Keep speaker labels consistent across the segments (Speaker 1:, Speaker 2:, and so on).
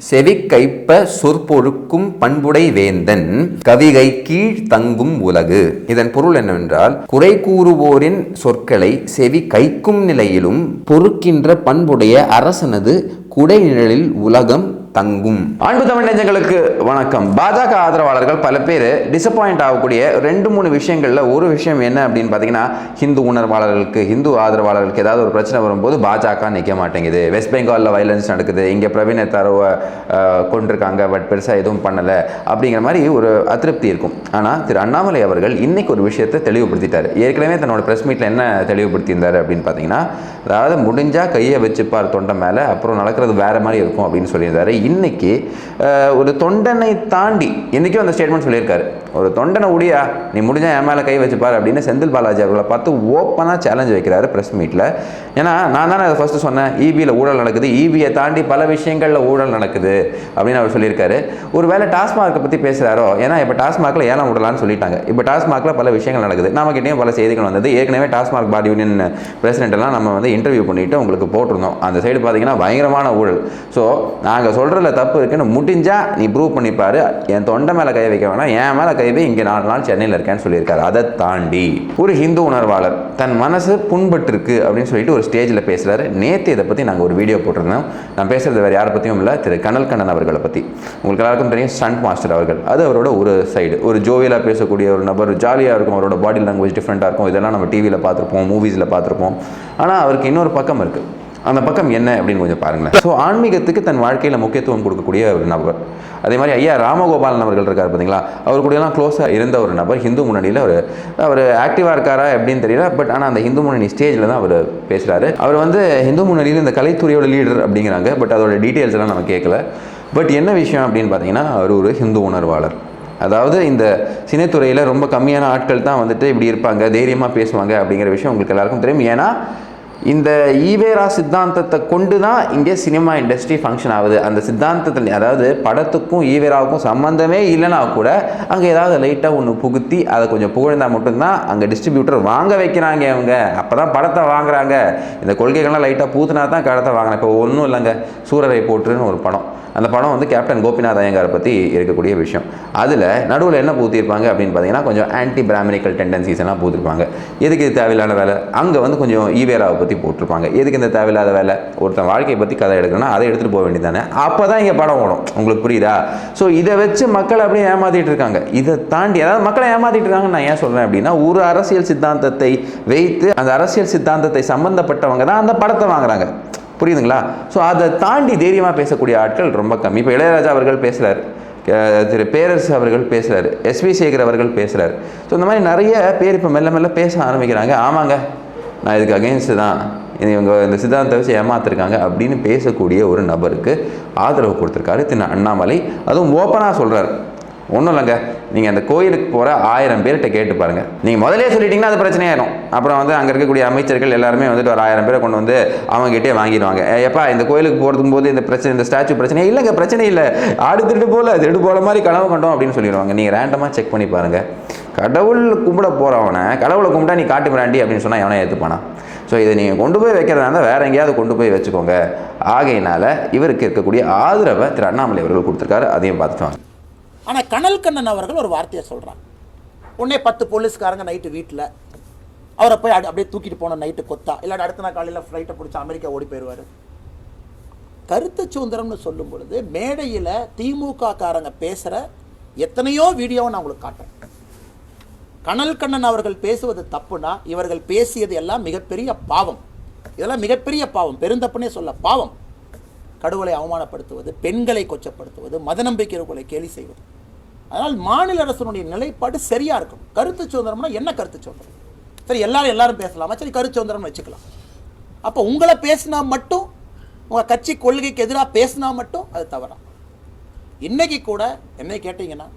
Speaker 1: செவிக்கைப்ப சொற்பொழுக்கும் பண்புடை வேந்தன் கவிகை கீழ் தங்கும் உலகு. இதன் பொருள் என்னவென்றால், குறை கூறுவோரின் சொற்களை செவி கைக்கும் நிலையிலும் பொறுக்கின்ற பண்புடைய அரசனது குடைநிழலில் உலகம் தங்கும். அன்பு தமிழ் நெஞ்சங்களுக்கு வணக்கம். பாஜக ஆதரவாளர்கள் பல பேர் டிசப்பாயிண்ட் ஆகக்கூடிய 2-3 விஷயங்கள்ல ஒரு விஷயம் என்ன அப்படின்னு பார்த்தீங்கன்னா, ஹிந்து உணர்வாளர்களுக்கு, ஹிந்து ஆதரவாளர்களுக்கு ஏதாவது ஒரு பிரச்சனை வரும்போது பாஜக நிற்க மாட்டேங்குது. வெஸ்ட் பெங்காலில் வைலன்ஸ் நடக்குது, இங்கே பிரவீன் தரோவை கொண்டிருக்காங்க, பட் பெருசாக எதுவும் பண்ணலை அப்படிங்கிற மாதிரி ஒரு அதிருப்தி இருக்கும். ஆனால் திரு அண்ணாமலை அவர்கள் இன்னைக்கு ஒரு விஷயத்தை தெளிவுபடுத்திட்டார். ஏற்கனவே தன்னோட ப்ரெஸ் மீட்டில் என்ன தெளிவுபடுத்தியிருந்தார் அப்படின்னு பார்த்தீங்கன்னா, அதாவது முடிஞ்சால் கையை வச்சுப்பார் தொண்டை மேலே, அப்புறம் நடக்கிறது வேற மாதிரி இருக்கும் அப்படின்னு சொல்லியிருந்தாரு. இன்னைக்கு ஒரு தொண்டனை தாண்டி இன்னைக்கும் அந்த ஸ்டேட்மெண்ட் சொல்லியிருக்காரு. ஒரு தொண்டனை உடியா, நீ முடிஞ்சா என் மேலே கை வச்சுப்பார் அப்படின்னு செந்தில் பாலாஜி அவர்களை பார்த்து ஓப்பனாக சேலஞ்ச் வைக்கிறாரு ப்ரெஸ் மீட்டில். ஏன்னா நான் தானே அதை ஃபஸ்ட்டு சொன்னேன், இபியில் ஊழல் நடக்குது, இபியை தாண்டி பல விஷயங்களில் ஊழல் நடக்குது அப்படின்னு அவர் சொல்லியிருக்காரு. ஒரு வேளை டாஸ்மார்க்கை பற்றி பேசுகிறாரோ, ஏன்னா இப்போ டாஸ்மார்க்கில் ஏலம் விடலான்னு சொல்லிட்டாங்க. இப்போ டாஸ்மார்க்கில் பல விஷயங்கள் நடக்குது, நமக்கிட்டேயும் பல செய்திகள் வந்தது. ஏற்கனவே டாஸ்மார்க் பாடி யூனியன் பிரசிடென்ட் எல்லாம் நம்ம வந்து இன்டர்வியூ பண்ணிட்டு உங்களுக்கு போட்டிருந்தோம். அந்த சைடு பார்த்தீங்கன்னா பயங்கரமான ஊழல். ஸோ நாங்கள் சொல்கிறதுல தப்பு இருக்குன்னு முடிஞ்சா நீ ப்ரூவ் பண்ணிப்பாரு, என் தொண்டை மேலே கை வைக்க வேணாம், என் மேலே கை வை, இங்கே 4 நாள் சென்னையில் இருக்கேன்னு சொல்லியிருக்காரு. அதை தாண்டி ஒரு ஹிந்து உணர்வாளர் தன் மனசு புண்பட்டுருக்கு அப்படின்னு சொல்லிட்டு ஒரு ஸ்டேஜில் பேசுகிறாரு. நேற்று இதை பற்றி நாங்கள் ஒரு வீடியோ போட்டிருந்தோம். நான் பேசுகிறது வேறு யாரை பற்றியும் இல்லை, திரு கனல் கண்ணன் அவர்களை பற்றி. உங்களுக்கு எல்லாருக்கும் தெரியும், ஸ்டண்ட் மாஸ்டர் அவர்கள். அது அவரோட ஒரு சைடு, ஒரு ஜோவியலாக பேசக்கூடிய ஒரு நபர், ஜாலியாக இருக்கும், அவரோட பாடி லாங்குவேஜ் டிஃப்ரெண்ட்டாக இருக்கும். இதெல்லாம் நம்ம டிவியில் பார்த்துருப்போம், மூவிஸில் பார்த்துருப்போம். ஆனால் அவருக்கு இன்னொரு பக்கம் இருக்குது. அந்த பக்கம் என்ன அப்படின்னு கொஞ்சம் பாருங்களேன். ஸோ ஆன்மீகத்துக்கு தன் வாழ்க்கையில் முக்கியத்துவம் கொடுக்கக்கூடிய ஒரு நபர். அதே மாதிரி ஐயா ராமகோபாலன் அவர்கள் இருக்கார் பார்த்தீங்களா, அவர் கூடலாம் க்ளோஸாக இருந்த ஒரு நபர். ஹிந்து முன்னணியில் அவர் ஆக்டிவாக இருக்காரா எப்படின்னு தெரியல, பட் ஆனால் அந்த ஹிந்து முன்னணி ஸ்டேஜில் தான் அவர் பேசுகிறாரு. அவர் வந்து ஹிந்து முன்னணியில் இந்த கலைத்துறையோட லீடர் அப்படிங்கிறாங்க, பட் அதோட டீட்டெயில்ஸ் எல்லாம் நம்ம கேட்கல. பட் என்ன விஷயம் அப்படின்னு பார்த்தீங்கன்னா, அவர் ஒரு ஹிந்து உணர்வாளர். அதாவது இந்த சினித்துறையில் ரொம்ப கம்மியான ஆட்கள் தான் வந்துட்டு இப்படி இருப்பாங்க, தைரியமாக பேசுவாங்க அப்படிங்கிற விஷயம் உங்களுக்கு எல்லாருக்கும் தெரியும். ஏன்னா இந்த ஈவேரா சித்தாந்தத்தை கொண்டு தான் இங்கே சினிமா இண்டஸ்ட்ரி ஃபங்க்ஷன் ஆகுது. அந்த சித்தாந்தத்தில், அதாவது படத்துக்கும் ஈவேராவுக்கும் சம்மந்தமே இல்லைனா கூட அங்கே ஏதாவது லைட்டாக ஒன்று புகுத்தி அதை கொஞ்சம் புகழ்ந்தால் மட்டும்தான் அங்கே டிஸ்ட்ரிபியூட்டர் வாங்க வைக்கிறாங்க. அவங்க அப்போ தான் படத்தை வாங்குறாங்க. இந்த கொள்கைகள்லாம் லைட்டாக பூத்துனா தான் படத்தை வாங்கினேன். இப்போ ஒன்றும் இல்லைங்க, சூரரை போற்றுன்னு ஒரு படம். அந்த படம் வந்து கேப்டன் கோபிநாத் ஐயங்காரை பற்றி இருக்கக்கூடிய விஷயம். அதில் நடுவில் என்ன பூத்திருப்பாங்க அப்படின்னு பார்த்தீங்கன்னா, கொஞ்சம் ஆன்டி பிராமணிக்கல் டெண்டன்சிஸ் எல்லாம் பூத்திருப்பாங்க. எதுக்கு இது தேவையில்லாத வேலை? அங்கே வந்து கொஞ்சம் ஈவேராவை பற்றி போட்டிருப்பாங்க. எதுக்கு இந்த தேவையில்லாத வேலை? ஒருத்தன் வாழ்க்கையை பற்றி கதை எடுக்கணும்னா அதை எடுத்துகிட்டு போக வேண்டியதானே. அப்போ தான் இங்கே படம் ஓடும். உங்களுக்கு புரியுதா? ஸோ இதை வச்சு மக்களை அப்படியே ஏமாற்றிட்டு இருக்காங்க. இதை தாண்டி, அதாவது மக்களை ஏமாற்றிட்டு இருக்காங்கன்னு நான் ஏன் சொல்கிறேன் அப்படின்னா, ஒரு அரசியல் சித்தாந்தத்தை வைத்து அந்த அரசியல் சித்தாந்தத்தை சம்பந்தப்பட்டவங்க தான் அந்த படத்தை வாங்குறாங்க. புரியுதுங்களா? ஸோ அதை தாண்டி தைரியமாக பேசக்கூடிய ஆட்கள் ரொம்ப கம்மி. இப்போ இளையராஜா அவர்கள் பேசுகிறார், திரு பேரரசு அவர்கள் பேசுகிறார், எஸ்வி சேகர் அவர்கள் பேசுகிறார். ஸோ இந்த மாதிரி நிறைய பேர் இப்போ மெல்ல மெல்ல பேச ஆரம்பிக்கிறாங்க. ஆமாங்க, நான் இதுக்கு அகெயின்ஸ்டு தான், இவங்க இந்த சித்தாந்தத்தை வச்சு ஏமாத்திருக்காங்க அப்படின்னு பேசக்கூடிய ஒரு நபருக்கு ஆதரவு கொடுத்துருக்காரு திரு அண்ணாமலை. அதுவும் ஓப்பனாக சொல்கிறார், ஒன்றும் இல்லைங்க, நீங்கள் அந்த கோயிலுக்கு போகிற 1000 பேர்கிட்ட கேட்டு பாருங்கள். நீங்கள் முதலே சொல்லிட்டீங்கன்னா அது பிரச்சனையாயிடும். அப்புறம் வந்து அங்கே இருக்கக்கூடிய அமைச்சர்கள் எல்லாருமே வந்துட்டு ஒரு 1000 பேரை கொண்டு வந்து அவங்ககிட்டே வாங்கிடுவாங்க. எப்பா இந்த கோயிலுக்கு போகிறதுக்கு போது இந்த பிரச்சனை, இந்த ஸ்டாச்சு பிரச்சனை இல்லைங்க, பிரச்சனை இல்லை, ஆடு திருட்டு போல திருடு போகிற மாதிரி கனவு கண்டோம் அப்படின்னு சொல்லிடுவாங்க. நீங்கள் ரேண்டமாக செக் பண்ணி பாருங்கள். கடவுள் கும்பிட போகிறவனை, கடவுளை கும்பிட்டா நீ காட்டு பிராண்டி அப்படின்னு சொன்னால் எவனை ஏற்றுப்பானா? ஸோ இதை நீங்கள் கொண்டு போய் வைக்கிறதா இருந்தால் வேறு எங்கேயாவது கொண்டு போய் வச்சுக்கோங்க. ஆகையினால இவருக்கு இருக்கக்கூடிய ஆதரவை திரு அண்ணாமலை அவர்கள் கொடுத்துருக்காரு. அதையும் பார்த்துட்டு வாங்க.
Speaker 2: ஆனால் கனல் கண்ணன் அவர்கள் ஒரு வார்த்தையை சொல்கிறான். உடனே 10 போலீஸ்காரங்க நைட்டு வீட்டில் அவரை போய் அப்படியே தூக்கிட்டு போன நைட்டு கொத்தா, இல்லாட்டி அடுத்த நாள் காலையில் ஃப்ளைட்டை பிடிச்சி அமெரிக்கா ஓடி போயிடுவார். கருத்து சுதந்திரம்னு சொல்லும் பொழுது மேடையில் திமுக காரங்க பேசுகிற எத்தனையோ வீடியோவை நான் உங்களுக்கு காட்டுறேன். கனல் கண்ணன் அவர்கள் பேசுவது தப்புனா, இவர்கள் பேசியது எல்லாம் மிகப்பெரிய பாவம். இதெல்லாம் மிகப்பெரிய பாவம், பெருந்தப்புனே சொல்ல பாவம். கடவுளை அவமானப்படுத்துவது, பெண்களை கொச்சப்படுத்துவது, மத நம்பிக்கைகளை கேலி செய்வது. அதனால் மாநில அரசனுடைய நிலைப்பாடு சரியா இருக்கும். கருத்து சுதந்திரம்னா என்ன? கருத்து சுதந்திரம் சரி, எல்லாரும் பேசலாமா? சரி, கருத்து சுதந்திரம் வச்சுக்கலாம். அப்போ உங்களை பேசினா மட்டும், உங்கள் கட்சி கொள்கைக்கு எதிராக பேசினா மட்டும் அது தவறா? இன்னைக்கு கூட என்னை கேட்டீங்கன்னா,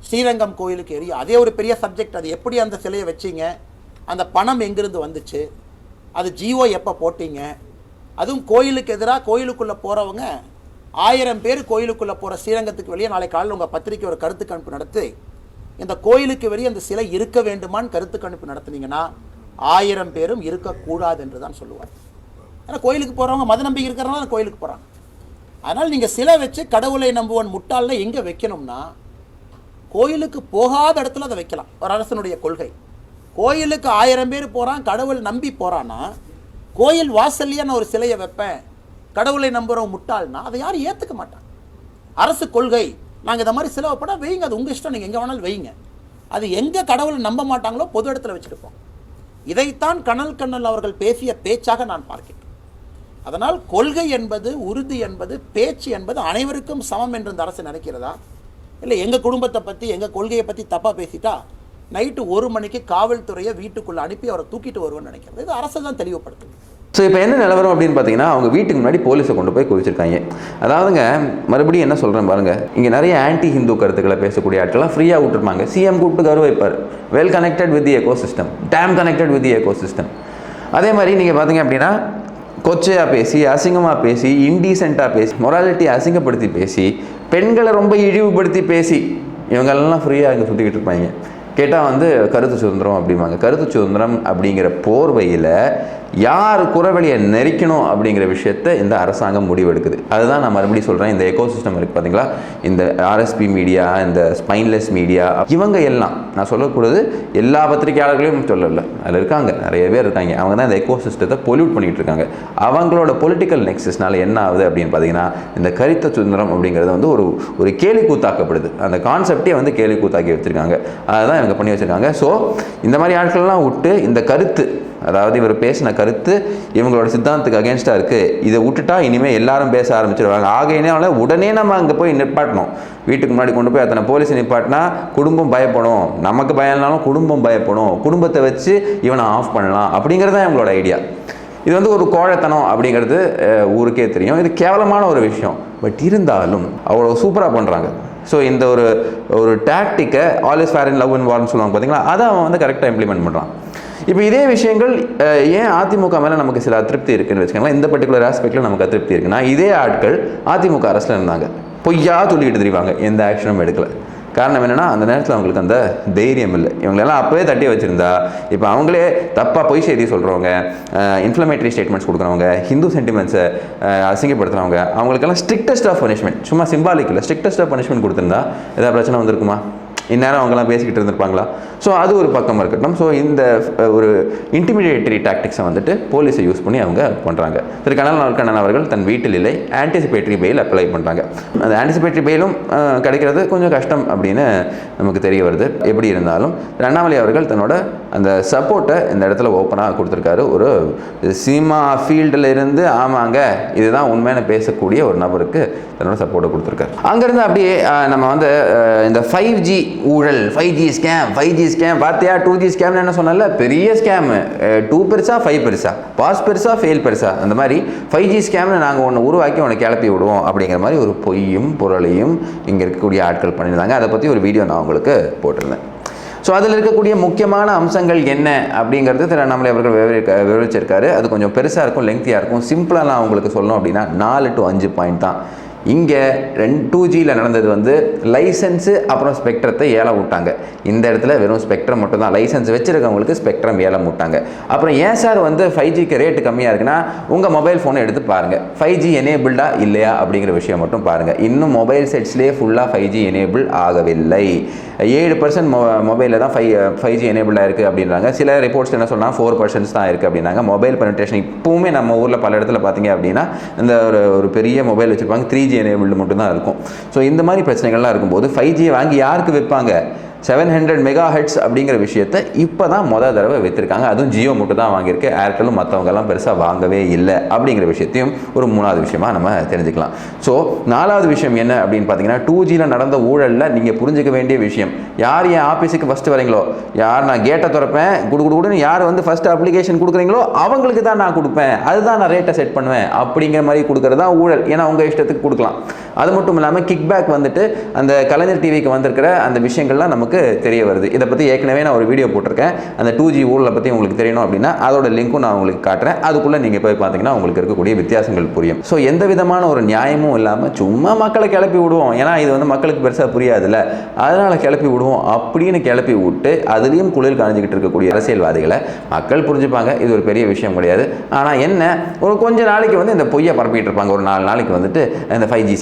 Speaker 2: ஸ்ரீரங்கம் கோயிலுக்கு அதே ஒரு பெரிய சப்ஜெக்ட். அது எப்படி அந்த சிலையை வச்சிங்க, அந்த பணம் எங்கிருந்து வந்துச்சு, அது ஜிஓ எப்போ போட்டீங்க, அதுவும் கோயிலுக்கு எதிராக கோயிலுக்குள்ளே போகிறவங்க 1000 பேர் கோயிலுக்குள்ளே போகிற ஸ்ரீரங்கத்துக்கு வெளியே நாளை காலையில் உங்கள் பத்திரிக்கை ஒரு கருத்து கணிப்பு நடத்தி, இந்த கோயிலுக்கு வெளியே அந்த சிலை இருக்க வேண்டுமான்னு கருத்து கணிப்பு நடத்துனீங்கன்னா 1000 பேரும் இருக்கக்கூடாது என்று தான் சொல்லுவார். ஏன்னா கோயிலுக்கு போகிறவங்க மத நம்பிக்கை இருக்கிறனால கோயிலுக்கு போகிறாங்க. அதனால் நீங்கள் சிலை வச்சு கடவுளை நம்புவன் முட்டாள்னா எங்கே வைக்கணும்னா, கோயிலுக்கு போகாத இடத்துல அதை வைக்கலாம். ஒரு அரசனுடைய கொள்கை. கோயிலுக்கு 1000 பேர் போகிறான், கடவுள் நம்பி போகிறான்னா, கோயில் வாசல்லையே நான் ஒரு சிலையை வைப்பேன், கடவுளை நம்புகிறவன் முட்டாள்னா அதை யாரும் ஏற்றுக்க மாட்டாங்க. அரசு கொள்கை, நாங்கள் இந்த மாதிரி சிலை வைப்போனா வைங்க, அது உங்கள் இஷ்டம், நீங்கள் எங்கே வேணாலும் வைங்க. அது எங்கே கடவுளை நம்ப மாட்டாங்களோ பொது இடத்துல வச்சுருப்போம். இதைத்தான் கனல் அவர்கள் பேசிய பேச்சாக நான் பார்க்கிறேன். அதனால் கொள்கை என்பது, உறுதி என்பது, பேச்சு என்பது அனைவருக்கும் சமம் என்று இந்த அரசு நினைக்கிறதா? இல்லை எங்கள் குடும்பத்தை பற்றி, எங்கள் கொள்கையை பற்றி தப்பாக பேசிட்டா நைட்டு 1 மணிக்கு காவல்துறையை வீட்டுக்குள்ளே அனுப்பி அவரை தூக்கிட்டு வருவேன்னு நினைக்கிறது. இது அரசு தான் தெளிவுபடுத்துது.
Speaker 1: ஸோ இப்போ என்ன நிலவரம் அப்படின்னு பார்த்தீங்கன்னா, அவங்க வீட்டுக்கு முன்னாடி போலீஸை கொண்டு போய் குவிச்சிருக்காங்க. அதாவதுங்க, மறுபடியும் என்ன சொல்கிறேன் பாருங்கள், இங்கே நிறைய ஆன்டி ஹிந்து கருத்துக்களை பேசக்கூடிய ஆட்கள்லாம் ஃப்ரீயாக விட்டுருப்பாங்க. சிஎம் கூப்பிட்டு கரு வைப்பார், well connected with the ecosystem, damn connected with the ecosystem. அதே மாதிரி நீங்கள் பார்த்தீங்க அப்படின்னா, கொச்சையாக பேசி, அசிங்கமாக பேசி, இன்டீசெண்டாக பேசி, மொராலிட்டி அசிங்கப்படுத்தி பேசி, பெண்களை ரொம்ப இழிவுபடுத்தி பேசி, இவங்களெல்லாம் ஃப்ரீயாக இங்கே சுற்றிக்கிட்டு இருப்பாங்க. கேட்டால் கருத்து சுதந்திரம் அப்படிம்பாங்க. கருத்து சுதந்திரம் அப்படிங்கிற போர்வையில் யார் குறவழியை நெரிக்கணும் அப்படிங்கிற விஷயத்தை இந்த அரசாங்கம் முடிவெடுக்குது. அதுதான் நான் மறுபடியும் சொல்கிறேன், இந்த எக்கோ சிஸ்டம் இருக்குது பார்த்தீங்களா, இந்த ஆர்எஸ்பி மீடியா, இந்த ஸ்பைன்லெஸ் மீடியா, இவங்க எல்லாம் நான் சொல்லக்கூடாது, எல்லா பத்திரிகையாளர்களையும் சொல்லலை, அதில் இருக்காங்க, நிறைய பேர் இருக்காங்க. அவங்க தான் இந்த எக்கோ சிஸ்டத்தை பொல்யூட் பண்ணிகிட்டு இருக்காங்க. அவங்களோட பொலிட்டிக்கல் நெக்ஸஸ்னால என்ன ஆகுது அப்படின்னு பார்த்தீங்கன்னா, இந்த கருத்து சுதந்திரம் அப்படிங்கிறது ஒரு கேலி கூத்தாக்கப்படுது. அந்த கான்செப்டே கேலி கூத்தாக்கி வச்சுருக்காங்க. அதுதான் இவங்க பண்ணி வச்சுருக்காங்க. ஸோ இந்த மாதிரி ஆட்கள்லாம் விட்டு, இந்த கருத்து, அதாவது இவர் பேசின கருத்து இவங்களோட சித்தாந்தத்துக்கு அகேன்ஸ்டாக இருக்குது, இதை விட்டுட்டா இனிமேல் எல்லாரும் பேச ஆரம்பிச்சிடுவாங்க. ஆகையினால உடனே நம்ம அங்கே போய் நிப்பாட்டணும். வீட்டுக்கு முன்னாடி கொண்டு போய் அத்தனை போலீஸ் நிப்பாட்டினா குடும்பம் பயப்படும், நமக்கு பயம்னாலும் குடும்பம் பயப்படும், குடும்பத்தை வச்சு இவனை ஆஃப் பண்ணலாம் அப்படிங்கிறது தான் இவங்களோட ஐடியா. இது ஒரு கோழைத்தனம் அப்படிங்கிறது ஊருக்கே தெரியும். இது கேவலமான ஒரு விஷயம். பட் இருந்தாலும் அவ்வளோ சூப்பராக பண்ணுறாங்க. ஸோ இந்த ஒரு டாக்டிக்கை, all is fair in love and வார்னு சொல்லுவாங்க பார்த்தீங்களா, அதை அவன் கரெக்டாக இம்ப்ளிமெண்ட் பண்ணுறான். இப்போ இதே விஷயங்கள் ஏன் அதிமுக மேலே நமக்கு சில அதிருப்தி இருக்குன்னு வச்சுக்கோங்களேன். இந்த பர்டிகுலர் ஆஸ்பெக்டில் நமக்கு அதிருப்தி இருக்குன்னா, இதே ஆட்கள் அதிமுக அரசில் இருந்தாங்க, பொய்யா சொல்லிக்கிட்டு தெரிவாங்க, எந்த ஆக்ஷனும் எடுக்கலை. காரணம் என்னென்னா, அந்த நேரத்தில் அவங்களுக்கு அந்த தைரியம் இல்லை. இவங்களெல்லாம் அப்போவே தட்டி வச்சுருந்தா, இப்போ அவங்களே தப்பாக பொய் செய்தி சொல்கிறவங்க, இன்ஃப்ளமேட்டரி ஸ்டேட்மெண்ட்ஸ் கொடுக்குறவங்க, ஹிந்து சென்டிமெண்ட்ஸை அசிங்கப்படுத்துகிறவங்க, அவங்களுக்கெல்லாம் ஸ்ட்ரிக்டஸ்ட் ஆஃப் பனிஷ்மெண்ட், சும்மா சிம்பாலிக் இல்லை, ஸ்ட்ரிக்டஸ்ட் ஆஃப் பனிஷ்மெண்ட் கொடுத்துருந்தா ஏதாவது பிரச்சனை வந்திருக்குமா? இந்நேரம் அவங்கெல்லாம் பேசிக்கிட்டு இருந்திருப்பாங்களா? ஸோ அது ஒரு பக்கம் இருக்கட்டும். ஸோ இந்த ஒரு இன்டிமிடேட்டரி டாக்டிக்ஸை போலீஸை யூஸ் பண்ணி அவங்க பண்ணுறாங்க. திரு கண்ணன் அவர்கள் தன் வீட்டில் இல்லை, ஆன்டிசிபேட்டரி பெயில் அப்ளை பண்ணுறாங்க. அந்த ஆன்டிசிபேட்டரி பெயிலும் கிடைக்கிறது கொஞ்சம் கஷ்டம் அப்படின்னு நமக்கு தெரிய வருது. எப்படி இருந்தாலும் அண்ணாமலை அவர்கள் தன்னோட அந்த சப்போர்ட்டை இந்த இடத்துல ஓப்பனாக கொடுத்துருக்காரு. ஒரு சினிமா ஃபீல்டில் இருந்து ஆமாங்க இதுதான் உண்மையான பேசக்கூடிய ஒரு நபருக்கு தன்னோட சப்போர்ட்டை கொடுத்துருக்காரு. அங்கேருந்து அப்படியே நம்ம இந்த 5G ஊழல், 5G ஸ்கேம் பார்த்தியா, 2G ஸ்கேம்னு என்ன சொன்னால, பெரிய ஸ்கேமு, 2 பெருசா 5 பெருசா, பாஸ் பெருசா ஃபெயில் பெருசா, அந்த மாதிரி 5G ஸ்கேம்னு நாங்கள் ஒன்று உருவாக்கி உன்னை கிளப்பி விடுவோம் அப்படிங்கிற மாதிரி ஒரு பொய்யும் பொருளையும் இங்கே இருக்கக்கூடிய ஆட்கள் பண்ணியிருந்தாங்க. அதை பற்றி ஒரு வீடியோ நான் உங்களுக்கு போட்டிருந்தேன். ஸோ அதில் இருக்கக்கூடிய முக்கியமான அம்சங்கள் என்ன அப்படிங்கிறது திரு அண்ணாமலை அவர்கள் விவரிச்சிருக்காரு. அது கொஞ்சம் பெருசாக இருக்கும், லெங்க்தியாக இருக்கும். சிம்பிளாக நான் உங்களுக்கு சொல்லணும் அப்படின்னா 4 to 5 பாயிண்ட் தான். இங்கே 2Gயில் நடந்தது லைசன்ஸு அப்புறம் ஸ்பெக்ட்ரத்தை ஏலம் விட்டாங்க. இந்த இடத்துல வெறும் ஸ்பெக்ட்ரம் மட்டும் தான், லைசன்ஸ் வச்சுருக்கவங்களுக்கு ஸ்பெக்ட்ரம் ஏலம் விட்டாங்க. அப்புறம் ஏன் சார் 5Gக்கு ரேட்டு கம்மியாக இருக்குன்னா, உங்கள் மொபைல் ஃபோனை எடுத்து பாருங்கள், 5G எனேபிள்டா இல்லையா அப்படிங்கிற விஷயம் மட்டும் பாருங்கள். இன்னும் மொபைல் செட்ஸ்லேயே ஃபுல்லாக 5G எனேபிள் ஆகவில்லை. 7% மொபைலில் தான் 5G எனேபிளாக இருக்குது அப்படின்றாங்க. சில ரிப்போர்ட்ஸ் என்ன சொன்னால் 4% தான் இருக்குது அப்படின்னாங்க. மொபைல் பெனிட்ரேஷன் இப்போவுமே நம்ம ஊரில் பல இடத்துல பார்த்தீங்க அப்படின்னா இந்த ஒரு பெரிய மொபைல் வச்சுருப்பாங்க, 3G எனேபிள்டு மட்டும்தான் இருக்கும். ஸோ இந்த மாதிரி பிரச்சனைகள்லாம் இருக்கும்போது 5G வாங்கி யாருக்கு விற்பாங்க? 700 MHz அப்படிங்கிற விஷயத்தை இப்போ தான் தடவை விற்றுருக்காங்க. அதுவும் ஜியோ மட்டும் தான் வாங்கியிருக்கு, ஏர்டெல்லும் மற்றவங்கெல்லாம் பெருசாக வாங்கவே இல்லை அப்படிங்கிற விஷயத்தையும் ஒரு 3வது விஷயமாக நம்ம தெரிஞ்சுக்கலாம். ஸோ 4வது விஷயம் என்ன அப்படின்னு பார்த்தீங்கன்னா, 2Gயில் நடந்த ஊழலில் நீங்கள் புரிஞ்சிக்க வேண்டிய விஷயம், யார் என் ஆஃபீஸுக்கு ஃபஸ்ட்டு வரீங்களோ, யார் நான் கேட்டை திறப்பேன் குடுன்னு யார் ஃபஸ்ட்டு அப்ளிகேஷன் கொடுக்குறீங்களோ அவங்களுக்கு தான் நான் கொடுப்பேன், அதுதான் நான் ரேட்டை செட் பண்ணுவேன் அப்படிங்கிற மாதிரி கொடுக்குறது தான் ஊழல். ஏன்னா உங்கள் இஷ்டத்துக்கு கொடுக்கலாம். அது மட்டும் இல்லாமல் கிக் பேக் அந்த கலைஞர் டிவிக்கு வந்திருக்கிற அந்த விஷயங்கள்லாம் நமக்கு நமக்கு தெரிய வருது. இதை பற்றி ஏற்கனவே நான் ஒரு வீடியோ போட்டிருக்கேன். அந்த 2G ஊழலை பற்றி உங்களுக்கு தெரியணும் அப்படின்னா அதோட லிங்க்கும் நான் உங்களுக்கு காட்டுறேன். அதுக்குள்ளே நீங்கள் போய் பார்த்தீங்கன்னா உங்களுக்கு இருக்கக்கூடிய வித்தியாசங்கள் புரியும். ஸோ எந்த விதமான ஒரு நியாயமும் இல்லாமல் சும்மா மக்களை கிளப்பி விடுவோம், ஏன்னா இது வந்து மக்களுக்கு பெருசாக புரியாதுல்ல, அதனால் கிளப்பி விடுவோம் அப்படின்னு கிளப்பி விட்டு அதுலேயும் குளிர் காணிஞ்சிக்கிட்டு இருக்கக்கூடிய அரசியல்வாதிகளை மக்கள் புரிஞ்சுப்பாங்க. இது ஒரு பெரிய விஷயம் கிடையாது. ஆனால் என்ன, ஒரு கொஞ்ச நாளைக்கு வந்து இந்த பொய்யை பரப்பிட்டு இருப்பாங்க. ஒரு 4 நாளைக்கு வந்துட்டு இந்த 5G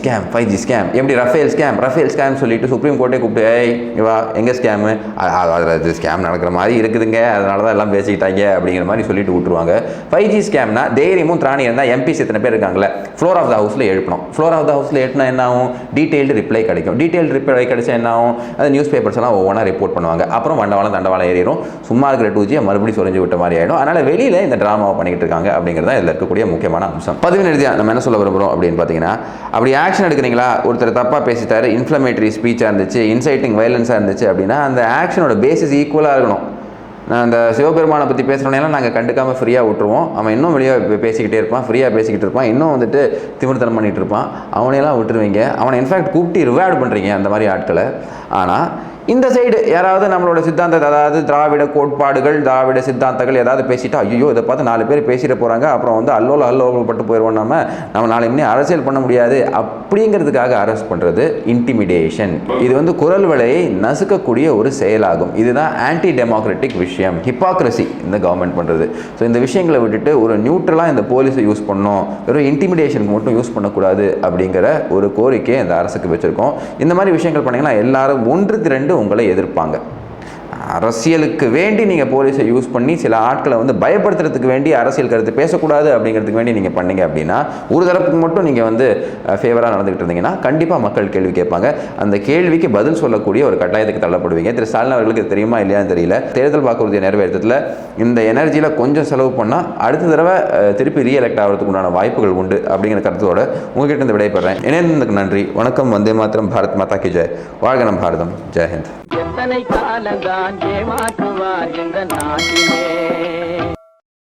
Speaker 1: ஸ்கேம் எப்படி ரஃபேல் ஸ்கேம் சொல்லிட்டு சுப்ரீம் கோர்ட்டே கூப்பிட்டு வா எங்கே ஸ்கேமு, அது ஸ்கேம் நடக்கிற மாதிரி இருக்குதுங்க, அதனால தான் எல்லாம் பேசிக்கிட்டாங்க அப்படிங்கிற மாதிரி சொல்லிட்டு விட்டுருவாங்க. 5G ஸ்கேம்னா தைரியமும் திராணி இருந்தால் எம்பிஸ் இத்தனை பேர் இருக்காங்களே, ஃப்ளோர் ஆஃப் த ஹவுஸில் எழுப்பணும். ஃப்ளோர் ஆஃப் த ஹவுஸில் எழுப்பினா என்ன ஆகும், டீட்டெயில்டு ரிப்ளை கிடைக்கும். டீட்டெயில்டு ரிப்ளை கிடைச்சா என்ன ஆகும், அது நியூஸ் பேப்பர்ஸ் எல்லாம் ஒவ்வொன்றா ரிப்போர்ட் பண்ணுவாங்க. அப்புறம் தண்டவாளம் ஏறிடும். சும்மா இருக்கிற 2G மறுபடியும் சொரிஞ்சு விட்ட மாதிரி ஆகிடும். அதனால் வெளியில் இந்த ட்ராமாவை பண்ணிக்கிட்டு இருக்காங்க அப்படிங்கிறது தான் இதில் இருக்கக்கூடிய முக்கியமான அம்சம். பதிவு எழுதியா நம்ம என்ன சொல்ல விரும்புகிறோம் அப்படின்னு பார்த்தீங்கன்னா, அப்படி ஆக்ஷன் எடுக்கிறீங்களா, ஒருத்தர் தப்பாக பேசிட்டாரு, இன்ஃப்ளமேட்டரி ஸ்பீச்சாக இருந்துச்சு, இன்சைட்டிங் வயலன்ஸாக இருந்துச்சு அப்படின்னா அந்த ஆக்ஷனோட பேசிஸ் ஈக்குவலாக இருக்கணும். நான் அந்த சிவபெருமானை பற்றி பேசுகிறோன்னெல்லாம் நாங்கள் கண்டுக்காமல் ஃப்ரீயாக விட்டுருவோம். அவன் இன்னும் வெளியே பேசிக்கிட்டே இருப்பான், ஃப்ரீயாக பேசிக்கிட்டு இருப்பான், இன்னும் வந்துட்டு திமிர்த்தனம் பண்ணிகிட்டு இருப்பான், அவனையெல்லாம் விட்டுருவீங்க. அவனை இன்ஃபேக்ட் கூப்பிட்டு ரிவார்டு பண்ணுறீங்க அந்த மாதிரி ஆட்களை. ஆனால் இந்த சைடு யாராவது நம்மளோட சித்தாந்தத்தை, அதாவது திராவிட கோட்பாடுகள், திராவிட சித்தாந்தங்கள் ஏதாவது பேசிட்டா ஐயோ இதை பார்த்து 4 பேர் பேசிட்டு போகிறாங்க, அப்புறம் வந்து அல்லோலப்பட்டு போயிடுவோம், நம்ம நாளை முன்னே அரசியல் பண்ண முடியாது அப்படிங்கிறதுக்காக அரெஸ்ட் பண்ணுறது இன்டிமிடேஷன். இது வந்து குரல் வலையை நசுக்கக்கூடிய ஒரு செயலாகும். இதுதான் ஆன்டி டெமோக்ராட்டிக் விஷயம், ஹிப்பாக்ரசி இந்த கவர்மெண்ட் பண்ணுறது. ஸோ இந்த விஷயங்களை விட்டுட்டு ஒரு நியூட்ரலாக இந்த போலீஸை யூஸ் பண்ணணும், வெறும் இன்டிமிடேஷனுக்கு மட்டும் யூஸ் பண்ணக்கூடாது அப்படிங்கிற ஒரு கோரிக்கையை இந்த அரசுக்கு வச்சுருக்கோம். இந்த மாதிரி விஷயங்கள் பண்ணிங்கன்னா எல்லாரும் 1-2 உங்களை எதிர்ப்பாங்க. அரசியலுக்கு வேண்டி நீங்கள் போலீஸை யூஸ் பண்ணி சில ஆட்களை வந்து பயப்படுத்துறதுக்கு வேண்டி அரசியல் கருத்து பேசக்கூடாது அப்படிங்கிறதுக்கு வேண்டி நீங்கள் பண்ணீங்க அப்படின்னா, ஒரு தரப்புக்கு மட்டும் நீங்கள் வந்து ஃபேவராக நடந்துகிட்டு இருந்தீங்கன்னா கண்டிப்பாக மக்கள் கேள்வி கேட்பாங்க. அந்த கேள்விக்கு பதில் சொல்லக்கூடிய ஒரு கட்டாயத்துக்கு தள்ளப்படுவீங்க. திரு ஸ்டாலின் அவர்களுக்கு தெரியுமா இல்லையான்னு தெரியல, தேர்தல் வாக்குறுதியை நிறைவேற்றத்தில் இந்த எனர்ஜியில் கொஞ்சம் செலவு பண்ணால் அடுத்த தடவை திருப்பி ரீஎலெக்ட் ஆகிறதுக்கு உண்டான வாய்ப்புகள் உண்டு அப்படிங்கிற கருத்தோடு உங்ககிட்ட இருந்து விடைபெறேன். இணைந்ததுக்கு நன்றி, வணக்கம். வந்தே மாத்திரம், பாரத் மாதா கி ஜெய். வாழ்க நம் பாரதம். ஜெயஹிந்த்.
Speaker 3: எத்தனை காலந்தான் ஏமாற்றுவார் இந்த நாட்டிலே.